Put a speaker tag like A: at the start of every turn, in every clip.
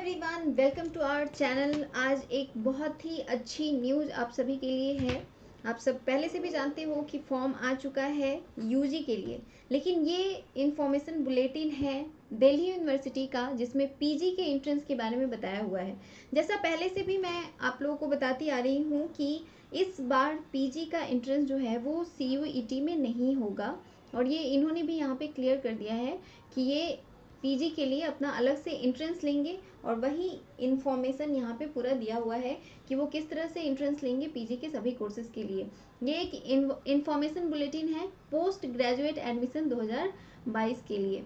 A: Everyone, welcome to our channel. आज एक बहुत ही अच्छी न्यूज़ आप सभी के लिए है। आप सब पहले से भी जानते हो कि फॉर्म आ चुका है यूजी के लिए, लेकिन ये इंफॉर्मेशन बुलेटिन है दिल्ली यूनिवर्सिटी का, जिसमें पीजी के एंट्रेंस के बारे में बताया हुआ है। जैसा पहले से भी मैं आप लोगों को बताती आ रही हूँ कि इस बार पीजी का एंट्रेंस जो है वो CUET में नहीं होगा, और ये इन्होंने भी यहाँ पे क्लियर कर दिया है कि ये पीजी के लिए अपना अलग से एंट्रेंस लेंगे। और वही इन्फॉर्मेशन यहाँ पे पूरा दिया हुआ है कि वो किस तरह से एंट्रेंस लेंगे पीजी के सभी कोर्सेज के लिए। ये एक इन्फॉर्मेशन बुलेटिन है पोस्ट ग्रेजुएट एडमिशन 2022 के लिए।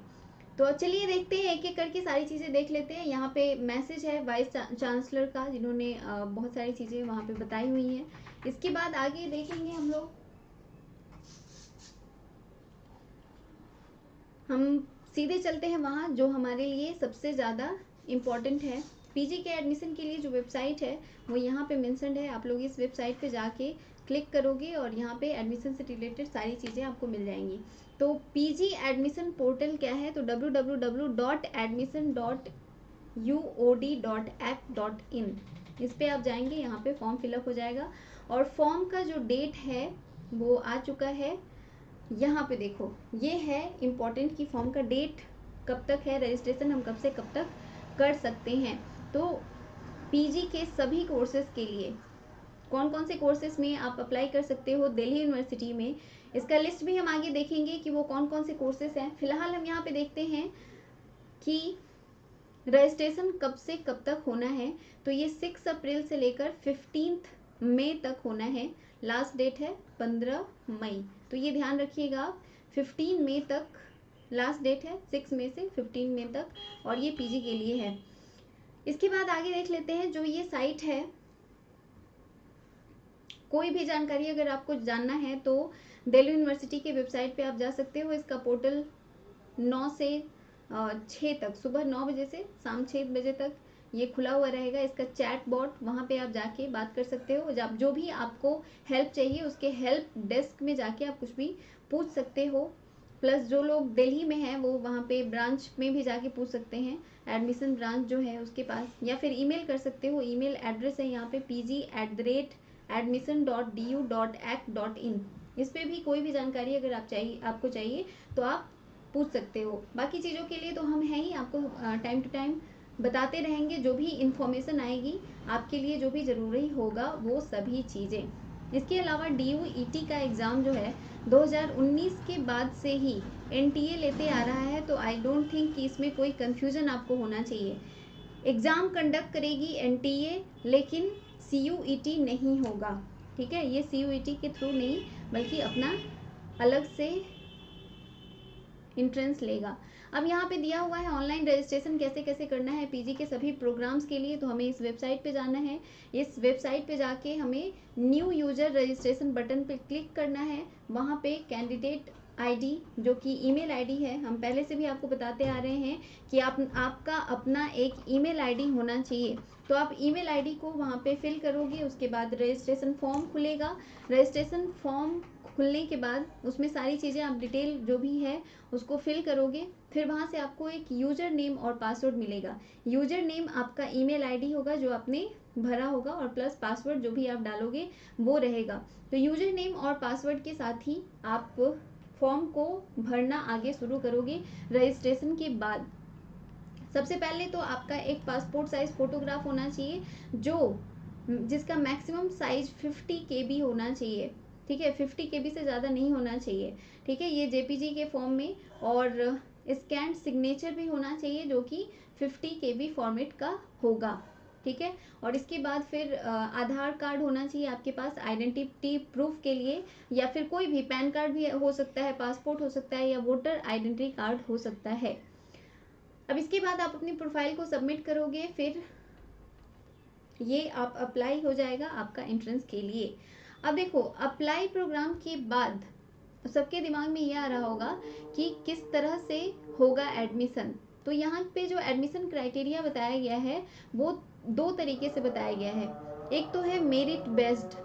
A: तो चलिए देखते हैं, एक एक करके सारी चीज़ें देख लेते हैं। यहाँ पे मैसेज है वाइस चांसलर का, जिन्होंने बहुत सारी चीज़ें वहाँ पे बताई हुई हैं। इसके बाद आगे देखेंगे हम सीधे चलते हैं वहाँ जो हमारे लिए सबसे ज़्यादा इम्पॉर्टेंट है। पीजी के एडमिशन के लिए जो वेबसाइट है वो यहाँ पे मेंशन्ड है। आप लोग इस वेबसाइट पे जाके क्लिक करोगे और यहाँ पे एडमिशन से रिलेटेड सारी चीज़ें आपको मिल जाएंगी। तो पीजी एडमिशन पोर्टल क्या है, तो www.admission.uod.ac.in, इस पे आप जाएंगे। यहाँ पे फॉर्म फिलअप हो जाएगा और फॉर्म का जो डेट है वो आ चुका है। यहाँ पे देखो, ये है इम्पॉर्टेंट कि फॉर्म का डेट कब तक है, रजिस्ट्रेशन हम कब से कब तक कर सकते हैं। तो पीजी के सभी कोर्सेज के लिए कौन कौन से कोर्सेज में आप अप्लाई कर सकते हो दिल्ली यूनिवर्सिटी में, इसका लिस्ट भी हम आगे देखेंगे कि वो कौन कौन से कोर्सेज हैं। फिलहाल हम यहाँ पे देखते हैं कि रजिस्ट्रेशन कब से कब तक होना है। तो ये 6 अप्रैल से लेकर 15 मई तक होना है। लास्ट डेट है 15 मई, तो ये ध्यान रखिएगा आप। 15 मई तक लास्ट डेट है, 6 मई से 15 मई तक, और ये पीजी के लिए है। इसके बाद आगे देख लेते हैं जो ये साइट है। कोई भी जानकारी अगर आपको जानना है तो दिल्ली यूनिवर्सिटी के वेबसाइट पे आप जा सकते हो। इसका पोर्टल 9 से 6 तक, सुबह 9 बजे से शाम 6 बजे तक ये खुला हुआ रहेगा। इसका चैट बॉट, वहाँ पे आप जाके बात कर सकते हो। जब जो भी आपको हेल्प चाहिए उसके हेल्प डेस्क में जाके आप कुछ भी पूछ सकते हो। प्लस जो लोग दिल्ली में हैं वो वहाँ पे ब्रांच में भी जाके पूछ सकते हैं, एडमिशन ब्रांच जो है उसके पास, या फिर ईमेल कर सकते हो। ईमेल एड्रेस है यहाँ पे pg@admission.du.ac.in। इस पे भी कोई भी जानकारी अगर आपको चाहिए तो आप पूछ सकते हो। बाकी चीज़ों के लिए तो हम हैं ही, आपको टाइम टू टाइम बताते रहेंगे। जो भी इंफॉर्मेशन आएगी आपके लिए, जो भी ज़रूरी होगा वो सभी चीज़ें। इसके अलावा DUET का एग्ज़ाम जो है 2019 के बाद से ही NTA लेते आ रहा है, तो आई डोंट थिंक कि इसमें कोई कन्फ्यूज़न आपको होना चाहिए। एग्ज़ाम कंडक्ट करेगी NTA, लेकिन CUET नहीं होगा, ठीक है। ये CUET के थ्रू नहीं, बल्कि अपना अलग से एंट्रेंस लेगा। अब यहाँ पे दिया हुआ है ऑनलाइन रजिस्ट्रेशन कैसे कैसे करना है पीजी के सभी प्रोग्राम्स के लिए। तो हमें इस वेबसाइट पे जाना है। इस वेबसाइट पे जाके हमें न्यू यूजर रजिस्ट्रेशन बटन पे क्लिक करना है। वहाँ पे कैंडिडेट आईडी, जो कि ईमेल आईडी है, हम पहले से भी आपको बताते आ रहे हैं कि आपका अपना एक ईमेल आईडी होना चाहिए। तो आप ईमेल आईडी को वहाँ पे फिल करोगे। उसके बाद रजिस्ट्रेशन फॉर्म खुलेगा। रजिस्ट्रेशन फॉर्म खुलने के बाद उसमें सारी चीज़ें आप डिटेल जो भी है उसको फिल करोगे। फिर वहाँ से आपको एक यूज़र नेम और पासवर्ड मिलेगा। यूज़र नेम आपका ईमेल आईडी होगा जो आपने भरा होगा, और प्लस पासवर्ड जो भी आप डालोगे वो रहेगा। तो यूज़र नेम और पासवर्ड के साथ ही आप फॉर्म को भरना आगे शुरू करोगे। रजिस्ट्रेशन के बाद सबसे पहले तो आपका एक पासपोर्ट साइज फोटोग्राफ होना चाहिए, जिसका मैक्सिमम साइज 50 KB होना चाहिए, ठीक है। 50 KB से ज़्यादा नहीं होना चाहिए, ठीक है। ये JPG के फॉर्म में, और स्कैन सिग्नेचर भी होना चाहिए जो कि 50 KB फॉर्मेट का होगा, ठीक है। और इसके बाद फिर आधार कार्ड होना चाहिए आपके पास आइडेंटिटी प्रूफ के लिए, या फिर कोई भी पैन कार्ड भी हो सकता है, पासपोर्ट हो सकता है, या वोटर आइडेंटिटी कार्ड हो सकता है। अब इसके बाद आप अपनी प्रोफाइल को सबमिट करोगे, फिर ये आप अप्लाई हो जाएगा आपका एंट्रेंस के लिए। अब देखो, अप्लाई प्रोग्राम के बाद सबके दिमाग में ये आ रहा होगा कि किस तरह से होगा एडमिशन। तो यहाँ पे जो एडमिशन क्राइटेरिया बताया गया है वो 2 तरीके से बताया गया है। एक तो है मेरिट बेस्ड,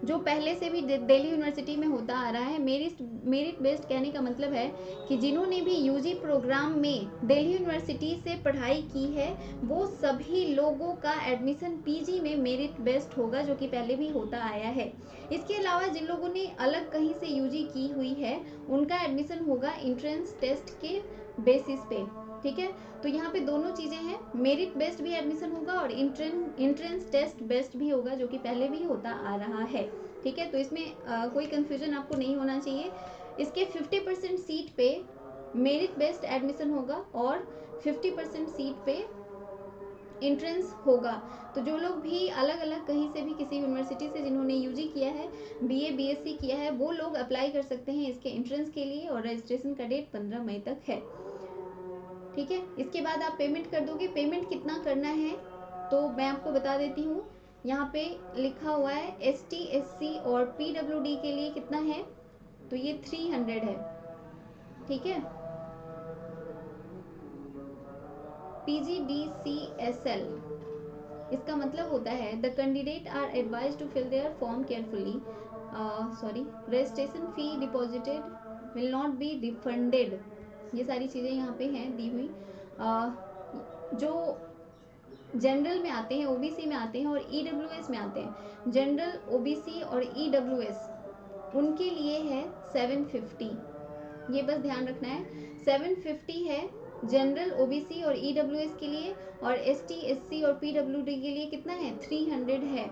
A: जो पहले से भी दिल्ली यूनिवर्सिटी में होता आ रहा है। मेरिट बेस्ड कहने का मतलब है कि जिन्होंने भी यूजी प्रोग्राम में दिल्ली यूनिवर्सिटी से पढ़ाई की है वो सभी लोगों का एडमिशन पीजी में मेरिट बेस्ड होगा, जो कि पहले भी होता आया है। इसके अलावा जिन लोगों ने अलग कहीं से यूजी की हुई है उनका एडमिशन होगा एंट्रेंस टेस्ट के बेसिस पे, ठीक है। तो यहाँ पे दोनों चीजें हैं, मेरिट बेस्ड भी एडमिशन होगा और एंट्रेंस टेस्ट बेस्ड भी होगा, जो कि पहले भी होता आ रहा है, ठीक है। तो इसमें कोई कंफ्यूजन आपको नहीं होना चाहिए। इसके 50% सीट पे मेरिट बेस्ड एडमिशन होगा और 50% सीट पे एंट्रेंस होगा। तो जो लोग भी अलग अलग कहीं से भी किसी यूनिवर्सिटी से जिन्होंने यूजी किया है, बीए बीएससी किया है, वो लोग अप्लाई कर सकते हैं इसके एंट्रेंस के लिए और रजिस्ट्रेशन का डेट 15 मई तक है, ठीक है। इसके बाद आप पेमेंट कर दोगे। पेमेंट कितना करना है तो मैं आपको बता देती हूँ। यहाँ पे लिखा हुआ है ST SC और PWD के लिए कितना है, तो ये 300 है, ठीक है। PGDCSL इसका मतलब होता है the candidate are advise to fill their form carefully, registration fee deposited will not be refunded. ये सारी चीज़ें यहाँ पे हैं दी हुई। जो जनरल में आते हैं, ओबीसी में आते हैं और ईडब्ल्यूएस में आते हैं, जनरल ओबीसी और ईडब्ल्यूएस उनके लिए है 750, ये बस ध्यान रखना है। 750 है जनरल ओबीसी और ईडब्ल्यूएस के लिए, और एसटी एससी और पीडब्ल्यूडी के लिए कितना है, 300 है।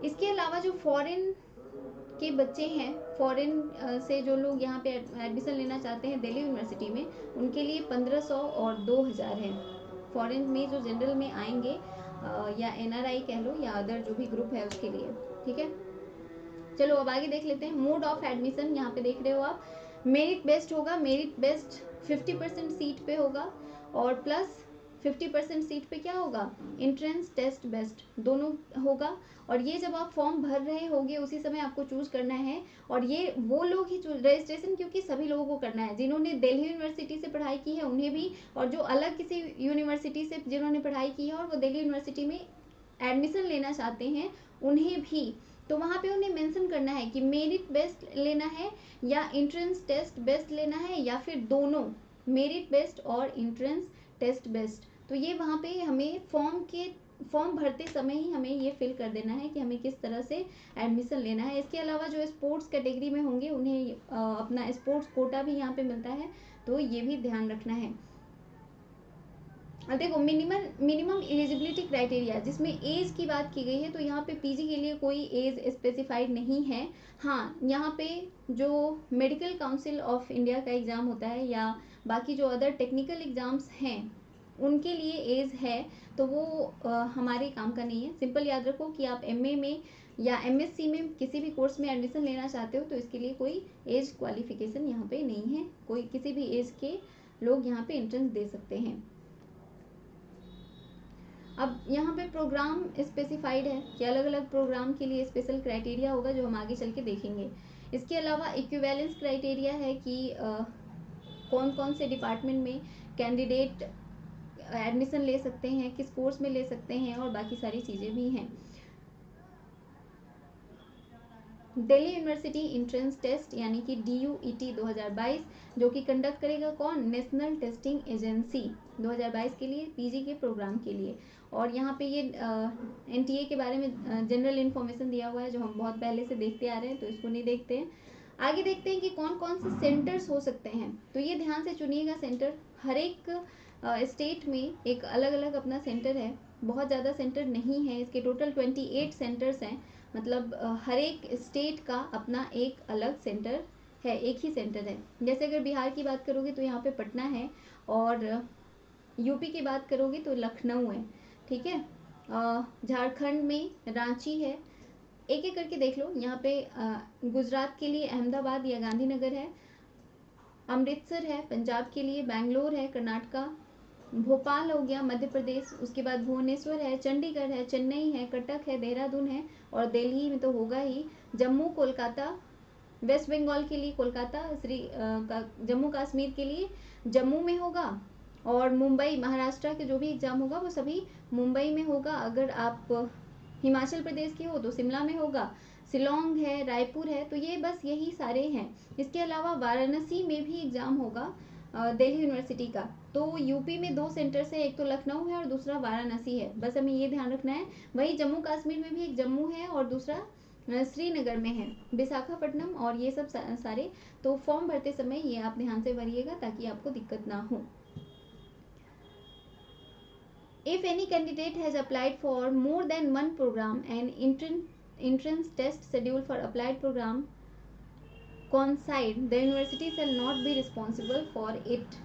A: इसके अलावा जो फॉरेन के बच्चे हैं, फॉरेन से जो लोग यहाँ पे एडमिशन लेना चाहते हैं दिल्ली यूनिवर्सिटी में, उनके लिए 1500 और 2000 है। फॉरेन में जो जनरल में आएंगे या एनआरआई कह लो या अदर जो भी ग्रुप है उसके लिए, ठीक है। चलो अब आगे देख लेते हैं। मोड ऑफ एडमिशन यहाँ पे देख रहे हो आप, मेरिट बेस्ड होगा। मेरिट बेस्ड 50% सीट पे होगा और प्लस 50% सीट पे क्या होगा, एंट्रेंस टेस्ट बेस्ड दोनों होगा। और ये जब आप फॉर्म भर रहे होगे उसी समय आपको चूज करना है, और ये वो लोग ही रजिस्ट्रेशन क्योंकि सभी लोगों को करना है, जिन्होंने दिल्ली यूनिवर्सिटी से पढ़ाई की है उन्हें भी, और जो अलग किसी यूनिवर्सिटी से जिन्होंने पढ़ाई की है और वो दिल्ली यूनिवर्सिटी में एडमिशन लेना चाहते हैं उन्हें भी। तो वहाँ पे उन्हें मेंशन करना है कि मेरिट बेस्ड लेना है या एंट्रेंस टेस्ट बेस्ड लेना है, या फिर दोनों, मेरिट बेस्ड और एंट्रेंस टेस्ट बेस्ड। तो ये वहाँ पे हमें फॉर्म भरते समय ही हमें ये फिल कर देना है कि हमें किस तरह से एडमिशन लेना है। इसके अलावा जो स्पोर्ट्स कैटेगरी में होंगे उन्हें अपना स्पोर्ट्स कोटा भी यहाँ पे मिलता है, तो ये भी ध्यान रखना है। देखो मिनिमम एलिजिबिलिटी क्राइटेरिया जिसमें एज की बात की गई है, तो यहाँ पे पीजी के लिए कोई एज स्पेसिफाइड नहीं है। हाँ, यहाँ पे जो मेडिकल काउंसिल ऑफ इंडिया का एग्ज़ाम होता है या बाकी जो अदर टेक्निकल एग्ज़ाम्स हैं उनके लिए एज है, तो वो हमारे काम का नहीं है। सिंपल याद रखो कि आप एमए में या एमएससी में किसी भी कोर्स में एडमिशन लेना चाहते हो तो इसके लिए कोई एज क्वालिफिकेशन यहाँ पे नहीं है, कोई किसी भी एज के लोग यहाँ पे एंट्रेंस दे सकते हैं। अब यहाँ पे प्रोग्राम स्पेसिफाइड है कि अलग अलग प्रोग्राम के लिए स्पेशल क्राइटेरिया होगा जो हम आगे चल के देखेंगे। इसके अलावा इक्विवेलेंस क्राइटेरिया है कि कौन कौन से डिपार्टमेंट में कैंडिडेट एडमिशन ले सकते हैं, किस कोर्स में ले सकते हैं, और बाकी सारी चीज़ें भी हैं। दिल्ली यूनिवर्सिटी एंट्रेंस टेस्ट यानी कि DUET 2022 जो कि कंडक्ट करेगा कौन, नेशनल टेस्टिंग एजेंसी 2022 के लिए पीजी के प्रोग्राम के लिए। और यहाँ पे ये NTA के बारे में जनरल इन्फॉर्मेशन दिया हुआ है जो हम बहुत पहले से देखते आ रहे हैं, तो इसको नहीं देखते हैं। आगे देखते हैं कि कौन कौन से सेंटर्स हो सकते हैं, तो ये ध्यान से चुनिएगा सेंटर। हर एक स्टेट में एक अलग अलग अपना सेंटर है, बहुत ज़्यादा सेंटर नहीं है इसके, टोटल 28 सेंटर्स हैं। मतलब हर एक स्टेट का अपना एक अलग सेंटर है, एक ही सेंटर है। जैसे अगर बिहार की बात करोगे तो यहाँ पे पटना है, और यूपी की बात करोगे तो लखनऊ है, ठीक है। झारखंड में रांची है। एक एक करके देख लो। यहाँ पे गुजरात के लिए अहमदाबाद या गांधीनगर है, अमृतसर है, पंजाब के लिए बेंगलोर है, कर्नाटका, भोपाल हो गया मध्य प्रदेश, उसके बाद भुवनेश्वर है, चंडीगढ़ है, चेन्नई है, कटक है, देहरादून है, और दिल्ली में तो होगा ही, जम्मू, कोलकाता, वेस्ट बंगाल के लिए कोलकाता, जम्मू कश्मीर के लिए जम्मू में होगा, और मुंबई महाराष्ट्र के जो भी एग्ज़ाम होगा वो सभी मुंबई में होगा। अगर आप हिमाचल प्रदेश के हो तो शिमला में होगा, शिलोंग है, रायपुर है, तो ये बस यही सारे हैं। इसके अलावा वाराणसी में भी एग्ज़ाम होगा दिल्ली यूनिवर्सिटी का। तो यूपी में 2 सेंटर्स है, एक तो लखनऊ है और दूसरा वाराणसी है, बस हमें ये ध्यान रखना है। वही जम्मू कश्मीर में भी एक जम्मू है और दूसरा श्रीनगर में है, विशाखापट्टनम और ये सब सारे। तो फॉर्म भरते समय ये आप ध्यान से भरिएगा ताकि आपको दिक्कत ना हो। If any candidate has applied for more than one program and entrance test schedule for applied program coincide, the university shall not be responsible for it.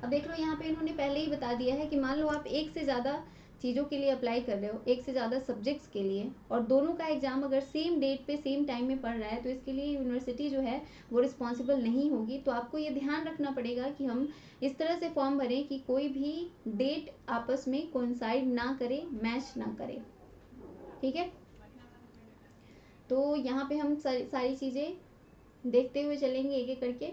A: अब देख लो यहाँ पे इन्होंने पहले ही बता दिया है कि मान लो आप एक से ज़्यादा चीज़ों के लिए अप्लाई कर रहे हो, एक से ज़्यादा सब्जेक्ट्स के लिए, और दोनों का एग्जाम अगर सेम डेट पे सेम टाइम में पड़ रहा है तो इसके लिए यूनिवर्सिटी जो है वो रिस्पॉन्सिबल नहीं होगी। तो आपको ये ध्यान रखना पड़ेगा कि हम इस तरह से फॉर्म भरें कि कोई भी डेट आपस में कोइंसाइड ना करे, मैच ना करे, ठीक है। तो यहाँ पे हम सारी चीज़ें देखते हुए चलेंगे एक एक करके।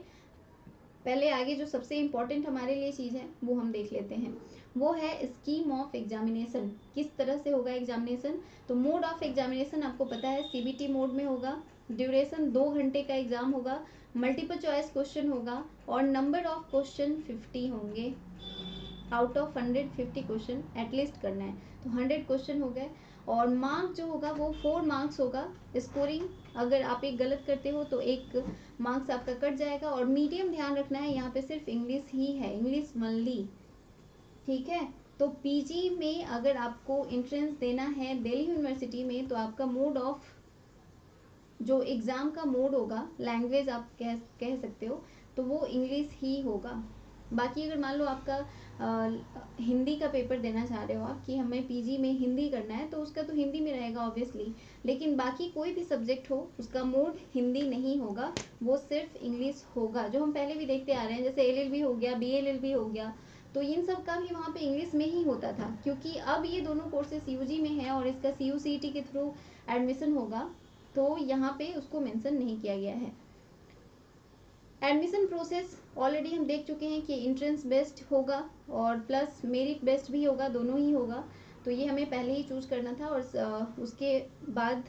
A: पहले आगे जो सबसे इम्पॉर्टेंट हमारे लिए चीज़ है वो हम देख लेते हैं, वो है स्कीम ऑफ एग्जामिनेशन। किस तरह से होगा एग्जामिनेशन? तो मोड ऑफ एग्जामिनेशन आपको पता है सीबीटी मोड में होगा, ड्यूरेशन 2 घंटे का एग्जाम होगा, मल्टीपल चॉइस क्वेश्चन होगा और नंबर ऑफ क्वेश्चन 50 होंगे। आउट ऑफ 150 क्वेश्चन एटलीस्ट करना है, तो 100 क्वेश्चन हो गए। और मार्क जो होगा वो 4 मार्क्स होगा। स्कोरिंग अगर आप एक गलत करते हो तो 1 मार्क्स आपका कट जाएगा। और मीडियम ध्यान रखना है, यहाँ पे सिर्फ इंग्लिश ही है, इंग्लिश ओनली, ठीक है। तो पीजी में अगर आपको एंट्रेंस देना है दिल्ली यूनिवर्सिटी में तो आपका मोड ऑफ जो एग्ज़ाम का मोड होगा, लैंग्वेज आप कह सकते हो, तो वो इंग्लिश ही होगा। बाकी अगर मान लो आपका हिंदी का पेपर देना चाह रहे हो आप कि हमें पीजी में हिंदी करना है, तो उसका तो हिंदी में रहेगा ऑब्वियसली, लेकिन बाकी कोई भी सब्जेक्ट हो उसका मोड हिंदी नहीं होगा, वो सिर्फ इंग्लिश होगा, जो हम पहले भी देखते आ रहे हैं। जैसे एलएलबी हो गया, बीएलएलबी हो गया, तो इन सब का भी वहाँ पे इंग्लिश में ही होता था, क्योंकि अब ये दोनों कोर्सेस यूजी में है और इसका सीयूसीटी के थ्रू एडमिशन होगा, तो यहाँ पे उसको मेंशन नहीं किया गया है। एडमिशन प्रोसेस ऑलरेडी हम देख चुके हैं कि एंट्रेंस बेस्ड होगा और प्लस मेरिट बेस्ड भी होगा, दोनों ही होगा। तो ये हमें पहले ही चूज करना था और उसके बाद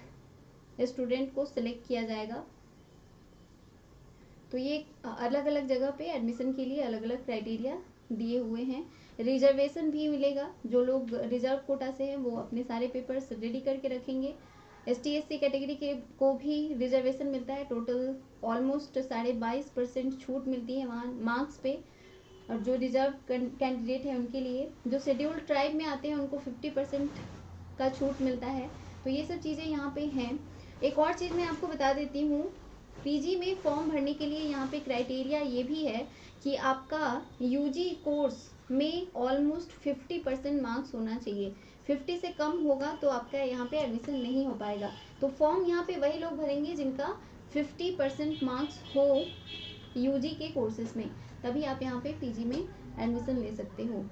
A: स्टूडेंट को सिलेक्ट किया जाएगा। तो ये अलग अलग जगह पे एडमिशन के लिए अलग अलग क्राइटेरिया दिए हुए हैं। रिजर्वेशन भी मिलेगा, जो लोग रिजर्व कोटा से हैं वो अपने सारे पेपर्स रेडी करके रखेंगे। ST/SC कैटेगरी के को भी रिजर्वेशन मिलता है, टोटल ऑलमोस्ट 22.5% छूट मिलती है वहाँ मार्क्स पे, और जो रिजर्व कैंडिडेट है उनके लिए, जो शेड्यूल्ड ट्राइब में आते हैं उनको 50% का छूट मिलता है। तो ये सब चीज़ें यहाँ पे हैं। एक और चीज़ मैं आपको बता देती हूँ, पीजी में फॉर्म भरने के लिए यहाँ पे क्राइटेरिया ये भी है कि आपका यूजी कोर्स में ऑलमोस्ट 50% मार्क्स होना चाहिए। 50 से कम होगा तो आपका यहाँ पे एडमिशन नहीं हो पाएगा। तो फॉर्म यहाँ पे वही लोग भरेंगे जिनका 50% मार्क्स हो यूजी के कोर्सेज में, तभी आप यहाँ पे पीजी में एडमिशन ले सकते हो।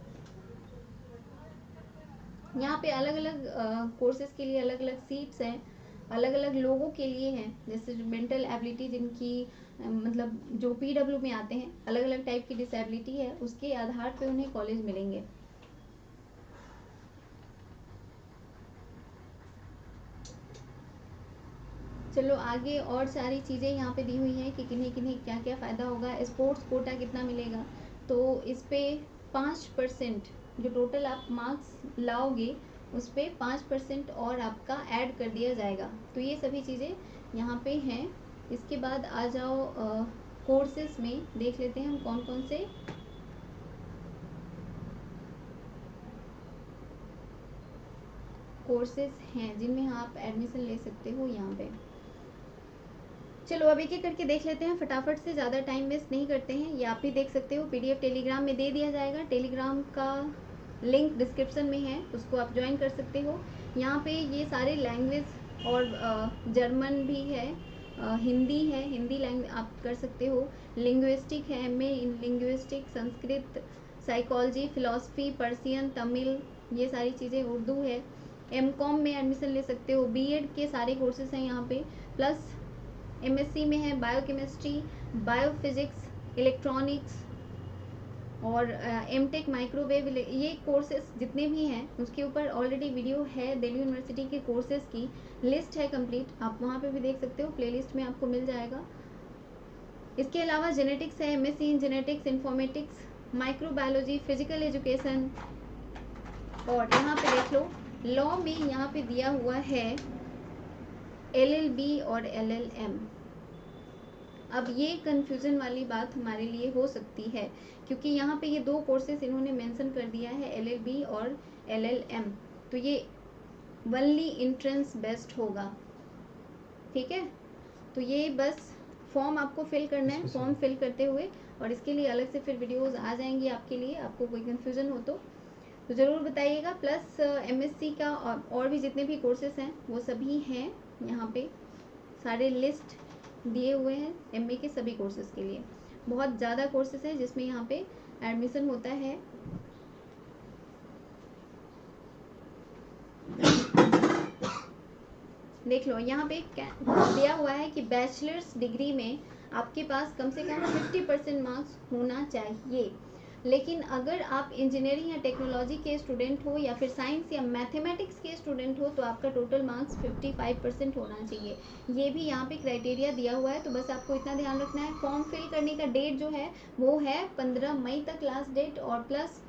A: यहाँ पे अलग अलग कोर्सेज के लिए अलग अलग सीट्स हैं, अलग अलग लोगों के लिए हैं। जैसे मेंटल एबिलिटी जिनकी मतलब जो PW में आते हैं, अलग अलग टाइप की डिसेबिलिटी है, उसके आधार पे उन्हें कॉलेज मिलेंगे। चलो आगे और सारी चीज़ें यहाँ पे दी हुई हैं कि किन्हीं किन्हीं क्या क्या फ़ायदा होगा। स्पोर्ट्स कोटा कितना मिलेगा, तो इस पर 5% जो टोटल आप मार्क्स लाओगे उस पर 5% और आपका ऐड कर दिया जाएगा। तो ये सभी चीज़ें यहाँ पे हैं। इसके बाद आ जाओ कोर्सेज में, देख लेते हैं हम कौन कौन से कोर्सेज हैं जिनमें आप एडमिशन ले सकते हो यहाँ पे। चलो अब एक एक करके देख लेते हैं फटाफट से, ज़्यादा टाइम वेस्ट नहीं करते हैं। ये आप भी देख सकते हो, PDF टेलीग्राम में दे दिया जाएगा, टेलीग्राम का लिंक डिस्क्रिप्शन में है, उसको आप ज्वाइन कर सकते हो। यहाँ पे ये सारे लैंग्वेज और जर्मन भी है, हिंदी है, हिंदी लैंग्वेज आप कर सकते हो, लिंग्विस्टिक है, MA इन linguistic, Sanskrit, psychology, philosophy, Persian, Tamil, ये सारी चीज़ें, उर्दू है। MCOM में एडमिशन ले सकते हो, BEd के सारे कोर्सेज हैं यहाँ पे, प्लस MSc में है बायोकेमिस्ट्री, बायोफिजिक्स, इलेक्ट्रॉनिक्स, और एमटेक माइक्रोवेव, ये कोर्सेज जितने भी हैं उसके ऊपर ऑलरेडी वीडियो है। दिल्ली यूनिवर्सिटी के कोर्सेज की लिस्ट है कंप्लीट, आप वहाँ पे भी देख सकते हो, प्लेलिस्ट में आपको मिल जाएगा। इसके अलावा जेनेटिक्स है, MSc in genetics, informatics, microbiology, physical education, और यहाँ पे देख लो लॉ में यहाँ पे दिया हुआ है LLB और LLM। अब ये कन्फ्यूज़न वाली बात हमारे लिए हो सकती है, क्योंकि यहाँ पे ये 2 कोर्सेज इन्होंने मेंशन कर दिया है, LLB और LLM, तो ये वनली इंट्रेंस बेस्ड होगा, ठीक है। तो ये बस फॉर्म आपको फिल करना है, फॉर्म फिल करते हुए, और इसके लिए अलग से फिर वीडियोस आ जाएंगी आपके लिए, आपको कोई कन्फ्यूज़न हो तो ज़रूर बताइएगा। प्लस MSc का और भी जितने भी कोर्सेज हैं वो सभी हैं यहाँ पे, सारे लिस्ट दिए हुए हैं MA के सभी कोर्सेज के लिए। बहुत ज़्यादा कोर्सेज हैं जिसमें यहाँ पे एडमिशन होता है। देख लो यहाँ पे दिया हुआ है कि बैचलर्स डिग्री में आपके पास कम से कम 50% मार्क्स होना चाहिए, लेकिन अगर आप इंजीनियरिंग या टेक्नोलॉजी के स्टूडेंट हो या फिर साइंस या मैथमेटिक्स के स्टूडेंट हो तो आपका टोटल मार्क्स 55% होना चाहिए। ये भी यहाँ पे क्राइटेरिया दिया हुआ है, तो बस आपको इतना ध्यान रखना है। फॉर्म फिल करने का डेट जो है वो है 15 मई तक लास्ट डेट, और प्लस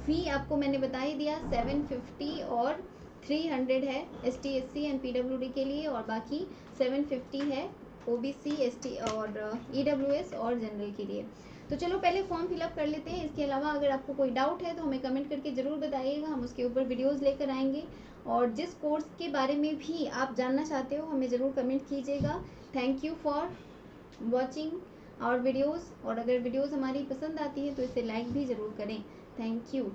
A: फ़ी आपको मैंने बता ही दिया 750 और 300 है ST SC एंड PWD के लिए, और बाकी 750 है OBC ST और EWS और जनरल के लिए। तो चलो पहले फॉर्म फिलअप कर लेते हैं। इसके अलावा अगर आपको कोई डाउट है तो हमें कमेंट करके ज़रूर बताइएगा, हम उसके ऊपर वीडियोस लेकर आएंगे, और जिस कोर्स के बारे में भी आप जानना चाहते हो हमें ज़रूर कमेंट कीजिएगा। Thank you for watching our videos, और अगर वीडियोज़ हमारी पसंद आती है तो इसे लाइक भी ज़रूर करें। Thank you.